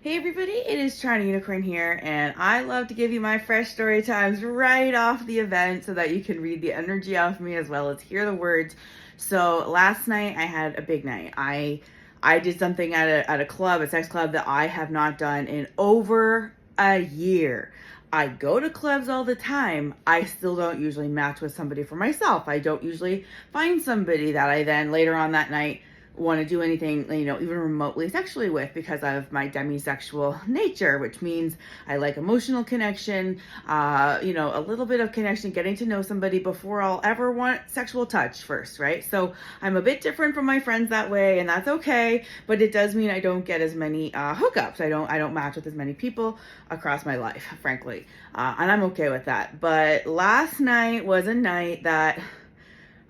Hey everybody, it is China Unicorn here, and I love to give you my fresh story times right off the event so that you can read the energy off me as well as hear the words. So last night I had a big night. I did something at a club, a sex club that I have not done in over a year. I go to clubs all the time. I still don't usually match with somebody for myself. I don't usually find somebody that I then later on that night want to do anything, even remotely sexually with, because of my demisexual nature, which means I like emotional connection, a little bit of connection, getting to know somebody before I'll ever want sexual touch first, right? So I'm a bit different from my friends that way, and that's okay, but it does mean I don't get as many hookups. I don't match with as many people across my life, frankly, and I'm okay with that. But last night was a night that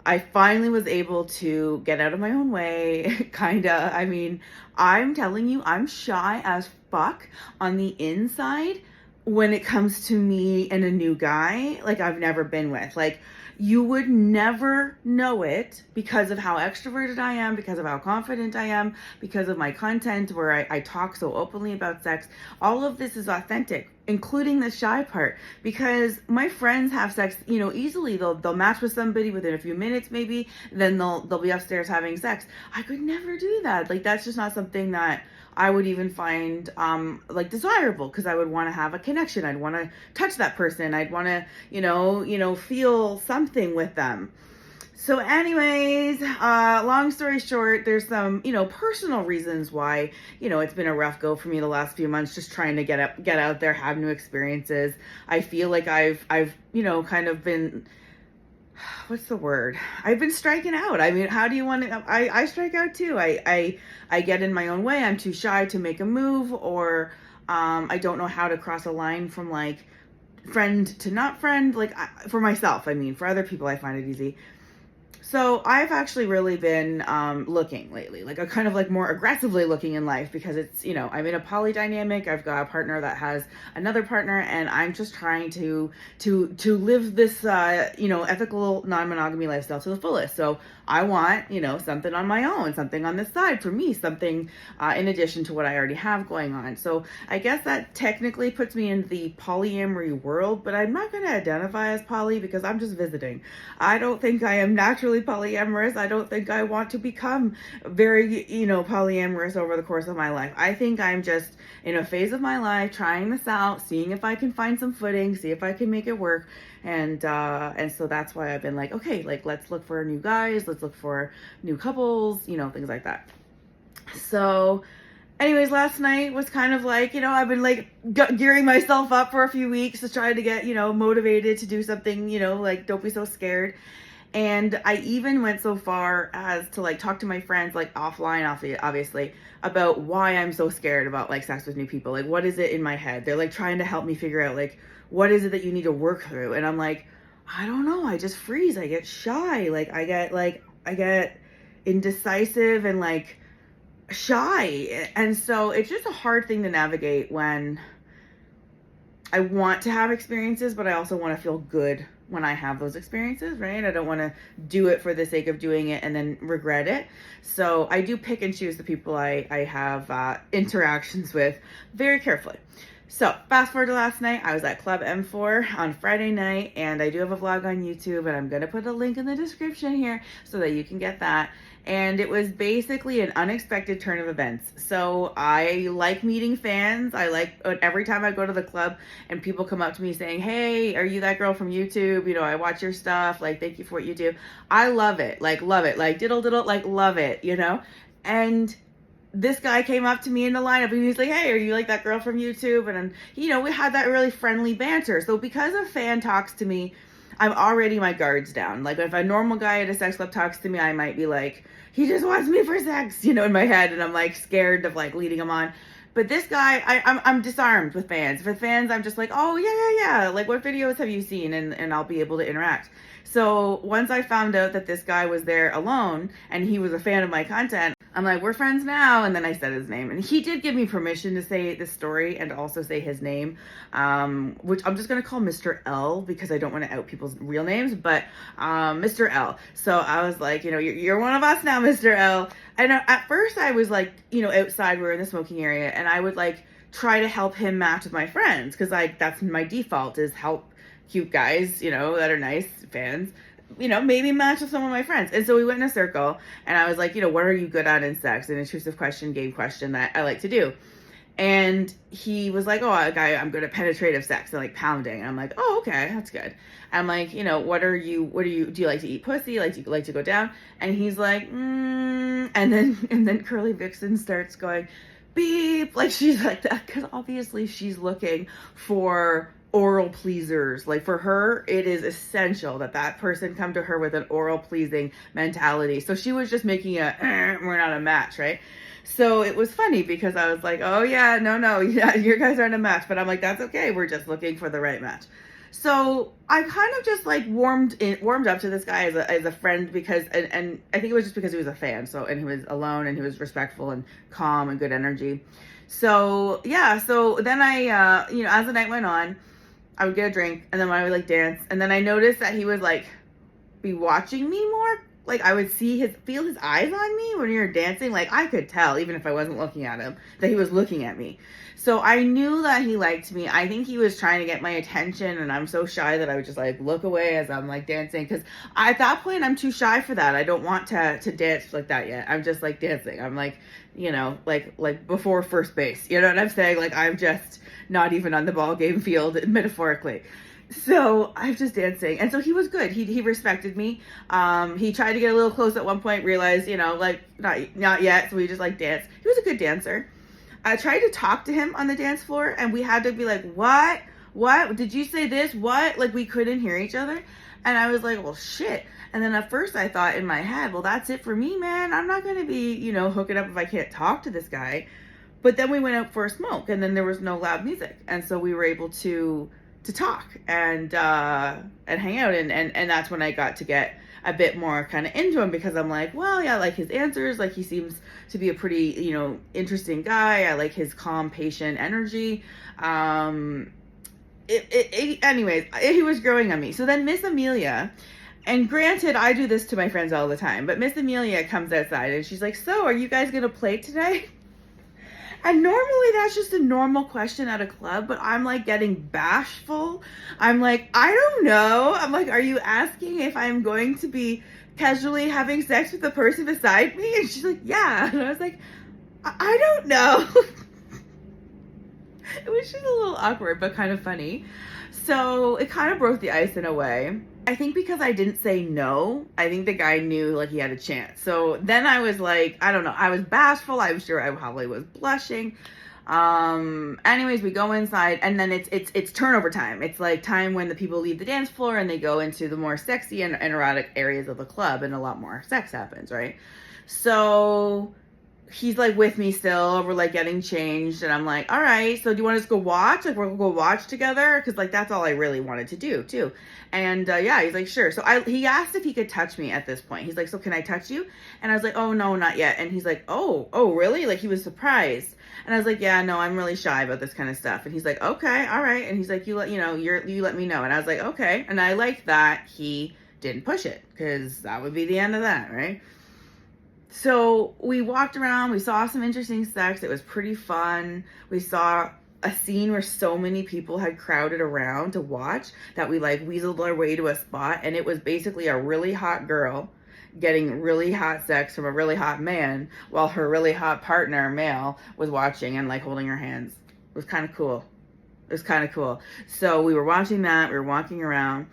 I finally was able to get out of my own way, kinda. I mean, I'm telling you, I'm shy as fuck on the inside when it comes to me and a new guy, like I've never been with. Like, you would never know it because of how extroverted I am, because of how confident I am, because of my content where I talk so openly about sex. All of this is authentic, including the shy part, because my friends have sex, easily. They'll match with somebody within a few minutes, maybe, then they'll be upstairs having sex. I could never do that. Like, that's just not something that I would even find desirable, because I would want to have a connection. I'd want to touch that person. I'd want to, feel something with them. So anyways, long story short, there's some, personal reasons why, it's been a rough go for me the last few months, just trying to get out there, have new experiences. I feel like I've, kind of been, what's the word? I've been striking out. I mean, how do you want to, I strike out too. I get in my own way. I'm too shy to make a move, or, I don't know how to cross a line from like friend to not friend. Like, for myself, for other people, I find it easy. So I've actually really been looking lately, like a kind of like more aggressively looking in life, because it's, I'm in a poly dynamic. I've got a partner that has another partner, and I'm just trying to live this, ethical non-monogamy lifestyle to the fullest. So I want, something on my own, something on this side for me, something in addition to what I already have going on. So I guess that technically puts me in the polyamory world, but I'm not going to identify as poly because I'm just visiting. I don't think I am naturally polyamorous. I don't think I want to become very, polyamorous over the course of my life. I think I'm just in a phase of my life trying this out, seeing if I can find some footing, see if I can make it work. And so that's why I've been like, okay, like, let's look for new guys, let's look for new couples, things like that. So anyways, last night was kind of like, I've been like gearing myself up for a few weeks to try to get, motivated to do something, like, don't be so scared. And I even went so far as to like talk to my friends, like offline, obviously, about why I'm so scared about like sex with new people. Like, what is it in my head? They're like trying to help me figure out like, what is it that you need to work through? And I'm like, I don't know. I just freeze. I get shy. Like, I get indecisive and like shy. And so it's just a hard thing to navigate when I want to have experiences, but I also want to feel good when I have those experiences, right? I don't want to do it for the sake of doing it and then regret it. So I do pick and choose the people I have interactions with very carefully. So fast forward to last night, I was at Club M4 on Friday night, and I do have a vlog on YouTube, and I'm going to put a link in the description here so that you can get that. And it was basically an unexpected turn of events. So I like meeting fans. I like every time I go to the club and people come up to me saying, hey, are you that girl from YouTube? I watch your stuff. Like, thank you for what you do. I love it. Like, diddle, like, love it, And this guy came up to me in the lineup, and he was like, hey, are you like that girl from YouTube? And, we had that really friendly banter. So because a fan talks to me, I'm already my guards down. Like, if a normal guy at a sex club talks to me, I might be like, he just wants me for sex, in my head. And I'm like scared of like leading him on. But this guy, I'm disarmed with fans. For fans, I'm just like, oh, yeah. Like, what videos have you seen? And I'll be able to interact. So once I found out that this guy was there alone and he was a fan of my content, I'm like, we're friends now. And then I said his name. And he did give me permission to say this story and also say his name, which I'm just going to call Mr. L because I don't want to out people's real names, but Mr. L. So I was like, you're one of us now, Mr. L. And at first I was like, outside, we were in the smoking area, and I would like try to help him match with my friends, because like that's my default, is help cute guys, that are nice fans, maybe match with some of my friends. And so we went in a circle, and I was like, what are you good at in sex? An intrusive question, game question that I like to do. And he was like, oh, I'm good at penetrative sex and like pounding. And I'm like, oh, okay, that's good. I'm like, do you like to eat pussy? Like, do you like to go down? And he's like, and then Curly Vixen starts going, beep, like she's like that, because obviously she's looking for oral pleasers. Like for her, it is essential that person come to her with an oral pleasing mentality. So she was just making we're not a match, right? So it was funny because I was like, oh yeah, no, yeah, you guys aren't a match. But I'm like, that's okay. We're just looking for the right match. So I kind of just like warmed up to this guy as a friend, because, and I think it was just because he was a fan. So, and he was alone, and he was respectful and calm and good energy. So yeah, so then I, as the night went on, I would get a drink, and then I would like dance. And then I noticed that he would like be watching me more. Like I would feel his eyes on me when we were dancing. Like I could tell, even if I wasn't looking at him, that he was looking at me. So I knew that he liked me. I think he was trying to get my attention, and I'm so shy that I would just like look away as I'm like dancing. Cause at that point I'm too shy for that. I don't want to dance like that yet. I'm just like dancing. I'm like, like before first base, you know what I'm saying? Like I'm just not even on the ball game field, metaphorically. So I was just dancing. And so he was good. He respected me. He tried to get a little close at one point, realized, like not yet. So we just like danced. He was a good dancer. I tried to talk to him on the dance floor, and we had to be like, what? Did you say this? What? Like we couldn't hear each other. And I was like, well, shit. And then at first I thought in my head, well, that's it for me, man. I'm not going to be, hooking up if I can't talk to this guy. But then we went out for a smoke, and then there was no loud music. And so we were able to talk and hang out, and that's when I got to get a bit more kind of into him, because I'm like, well, yeah, I like his answers, like he seems to be a pretty interesting guy. I like his calm, patient energy. Anyways, he was growing on me. So then Miss Amelia, and granted, I do this to my friends all the time, but Miss Amelia comes outside and she's like, so are you guys gonna play tonight? And normally that's just a normal question at a club, but I'm like getting bashful. I'm like, I don't know. I'm like, are you asking if I'm going to be casually having sex with the person beside me? And she's like, yeah. And I was like, I don't know. It was just a little awkward, but kind of funny. So it kind of broke the ice in a way. I think because I didn't say no, I think the guy knew like he had a chance. So then I was like, I don't know, I was bashful. I'm sure I probably was blushing. Anyways, we go inside, and then it's turnover time. It's like time when the people leave the dance floor and they go into the more sexy and erotic areas of the club, and a lot more sex happens, right? So he's like with me still, we're like getting changed, and I'm like, all right, so do you want us to go watch? Like, we're gonna go watch together, because like that's all I really wanted to do too. And yeah, he's like, sure. So he asked if he could touch me at this point. He's like, so can I touch you? And I was like, oh no, not yet. And he's like, oh really? Like he was surprised. And I was like, yeah, no, I'm really shy about this kind of stuff. And he's like, okay, all right. And he's like, you let me know. And I was like, okay. And I like that he didn't push it, because that would be the end of that, right? So we walked around, we saw some interesting sex. It was pretty fun. We saw a scene where so many people had crowded around to watch that we like weaseled our way to a spot, and it was basically a really hot girl getting really hot sex from a really hot man while her really hot partner, male, was watching and like holding her hands. It was kind of cool. So we were watching that, we were walking around.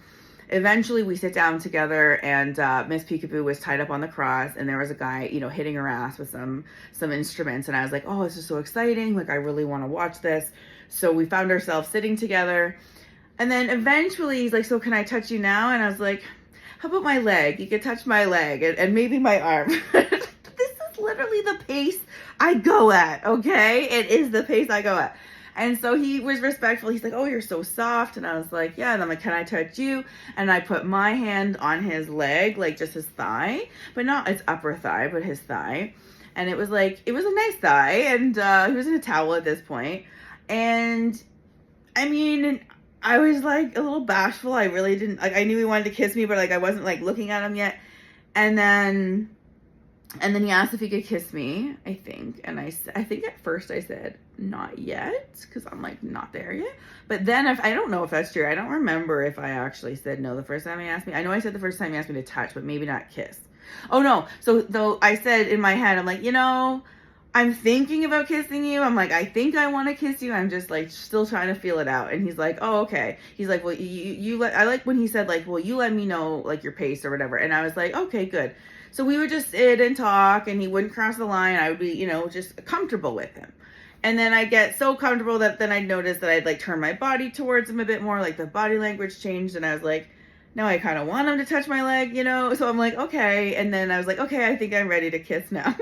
Eventually we sit down together, and Miss Peekaboo was tied up on the cross, and there was a guy, hitting her ass with some instruments. And I was like, oh, this is so exciting. Like, I really want to watch this. So we found ourselves sitting together. And then eventually he's like, so can I touch you now? And I was like, how about my leg? You can touch my leg and maybe my arm. This is literally the pace I go at, okay? It is the pace I go at. And so he was respectful. He's like, oh, you're so soft. And I was like, yeah. And I'm like, can I touch you? And I put my hand on his leg, like just his thigh, but not his upper thigh, but his thigh. And it was like, it was a nice thigh. And he was in a towel at this point. And I mean, I was like a little bashful. I really didn't, like, I knew he wanted to kiss me, but like I wasn't like looking at him yet. And then And then he asked if he could kiss me, I think. And I think at first I said, not yet, because I'm like, not there yet. But then I don't know if that's true. I don't remember if I actually said no the first time he asked me. I know I said the first time he asked me to touch, but maybe not kiss. Oh no. So though I said in my head, I'm like, I'm thinking about kissing you. I'm like, I think I want to kiss you. I'm just like still trying to feel it out. And he's like, oh, okay. He's like, well, I like when he said like, well, you let me know like your pace or whatever. And I was like, okay, good. So we would just sit and talk and he wouldn't cross the line. I would be, just comfortable with him. And then I'd get so comfortable that then I'd notice that I'd like turn my body towards him a bit more, like the body language changed. And I was like, now I kind of want him to touch my leg, So I'm like, okay. And then I was like, okay, I think I'm ready to kiss now.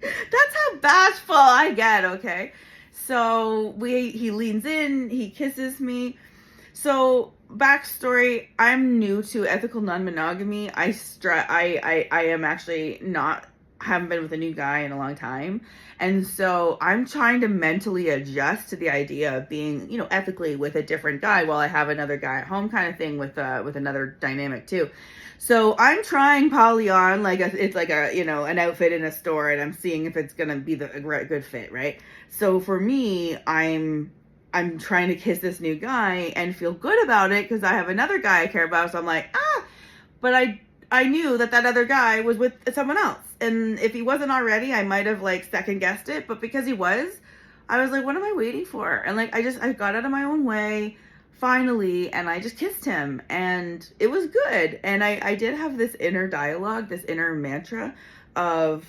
That's how bashful I get, okay? So he leans in, he kisses me. So backstory, I'm new to ethical non-monogamy. I am actually haven't been with a new guy in a long time. And so I'm trying to mentally adjust to the idea of being, ethically with a different guy while I have another guy at home kind of thing with another dynamic too. So I'm trying poly on it's like an outfit in a store, and I'm seeing if it's going to be the good fit, right? So for me, I'm trying to kiss this new guy and feel good about it because I have another guy I care about. So I'm like, but I knew that other guy was with someone else. And if he wasn't already, I might have like second guessed it. But because he was, I was like, what am I waiting for? And like, I got out of my own way finally, and I just kissed him, and it was good. And I did have this inner dialogue, this inner mantra of,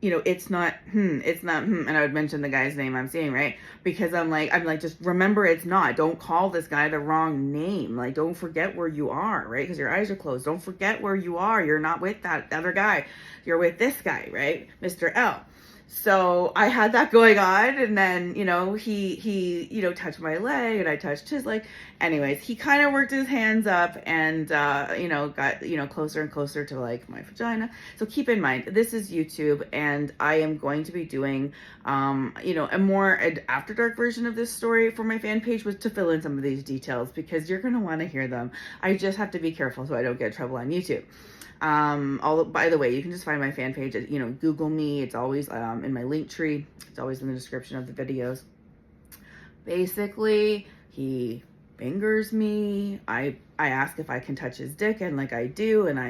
it's not, and I would mention the guy's name I'm seeing, right? Because I'm like, just remember it's not. Don't call this guy the wrong name. Like, don't forget where you are, right? Because your eyes are closed. Don't forget where you are. You're not with that other guy. You're with this guy, right? Mr. L. So I had that going on, and then, he touched my leg, and I touched his leg. Anyways, he kind of worked his hands up and, got, closer and closer to like my vagina. So keep in mind, this is YouTube, and I am going to be doing, a more after dark version of this story for my fan page, was to fill in some of these details because you're going to want to hear them. I just have to be careful so I don't get in trouble on YouTube. By the way, you can just find my fan page, Google me. It's always in my link tree. It's always in the description of the videos. Basically, he fingers me. I ask if I can touch his dick, and like I do, and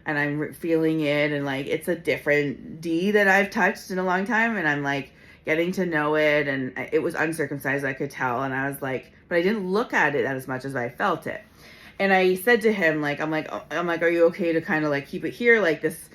I'm feeling it, and like it's a different D that I've touched in a long time, and I'm like getting to know it, and it was uncircumcised, I could tell, and I was like, but I didn't look at it as much as I felt it. And I said to him, I'm like, are you okay to kind of like keep it here like this,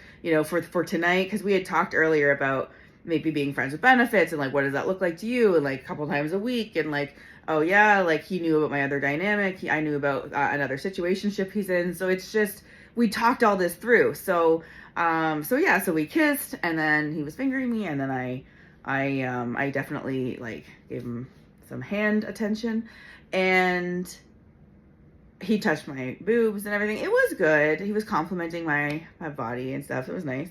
for tonight? Because we had talked earlier about maybe being friends with benefits, and like, what does that look like to you? And like a couple times a week, and like, oh yeah, like he knew about my other dynamic. I knew about another situationship he's in. So it's just, we talked all this through. So we kissed, and then he was fingering me, and then I definitely like gave him some hand attention, and he touched my boobs and everything. It was good. He was complimenting my body and stuff. It was nice.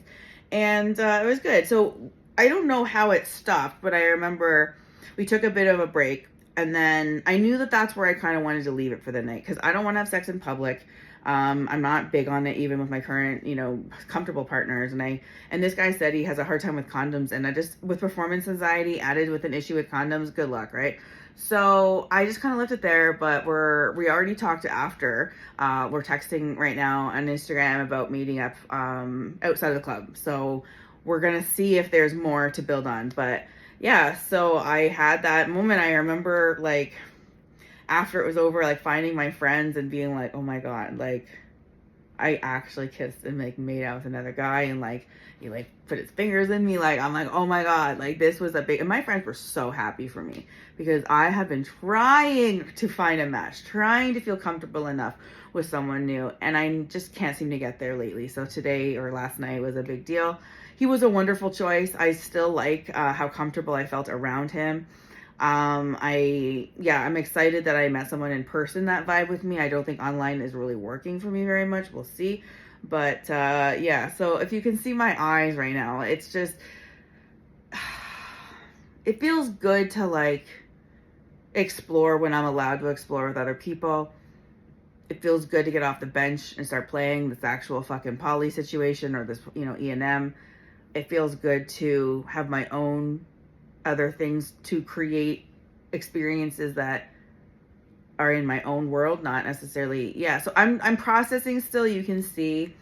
And it was good. So I don't know how it stopped, but I remember we took a bit of a break. And then I knew that that's where I kind of wanted to leave it for the night, because I don't want to have sex in public. I'm not big on it, even with my current, comfortable partners. And this guy said he has a hard time with condoms. And with performance anxiety added with an issue with condoms, good luck, right? So I just kind of left it there, but we already talked after. We're texting right now on Instagram about meeting up outside of the club. So we're going to see if there's more to build on. But yeah, so I had that moment. I remember like after it was over, like finding my friends and being like, oh my God, like I actually kissed and like made out with another guy, and like he like put his fingers in me. Like I'm like, oh my God, like this was and my friends were so happy for me because I have been trying to find a match, trying to feel comfortable enough with someone new, and I just can't seem to get there lately. So today or last night was a big deal. He was a wonderful choice. I still like how comfortable I felt around him. I'm excited that I met someone in person that vibe with me. I don't think online is really working for me very much. We'll see. But so if you can see my eyes right now, it's just, it feels good to like explore when I'm allowed to explore with other people. it feels good to get off the bench and start playing this actual fucking poly situation or this, E&M. It feels good to have my own other things to create experiences that are in my own world, not necessarily, yeah. So I'm processing still, you can see,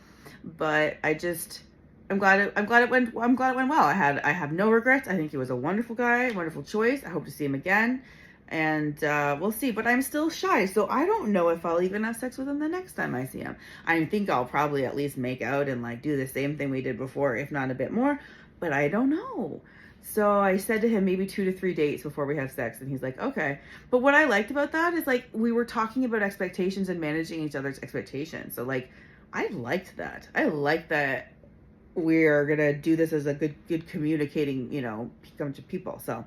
but I'm glad it went well. I have no regrets. I think he was a wonderful guy, wonderful choice. I hope to see him again. And we'll see. But I'm still shy, so I don't know if I'll even have sex with him the next time I see him. I think I'll probably at least make out and like do the same thing we did before, if not a bit more. But I don't know. So I said to him maybe 2 to 3 dates before we have sex, and he's like, okay. But what I liked about that is like we were talking about expectations and managing each other's expectations. So like I liked that. I like that we're gonna do this as a good communicating, bunch of people. So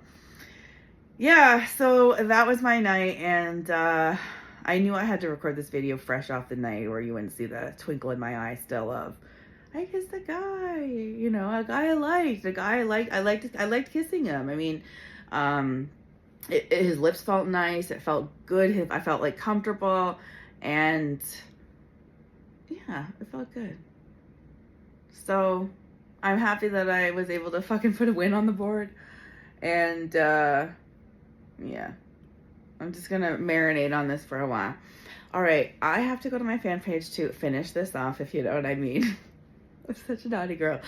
yeah, so that was my night, and I knew I had to record this video fresh off the night where you wouldn't see the twinkle in my eye still of I kissed a guy, a guy I liked, I liked kissing him. I mean, his lips felt nice, it felt good, I felt like comfortable, and yeah, it felt good. So I'm happy that I was able to fucking put a win on the board, and yeah, I'm just gonna marinate on this for a while. All right, I have to go to my fan page to finish this off, if you know what I mean. I'm such a naughty girl,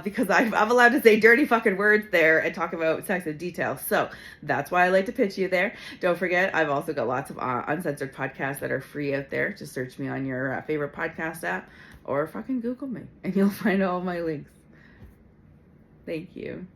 because I'm allowed to say dirty fucking words there and talk about sex in detail. So that's why I like to pitch you there. Don't forget, I've also got lots of uncensored podcasts that are free out there. Just search me on your favorite podcast app or fucking Google me and you'll find all my links. Thank you.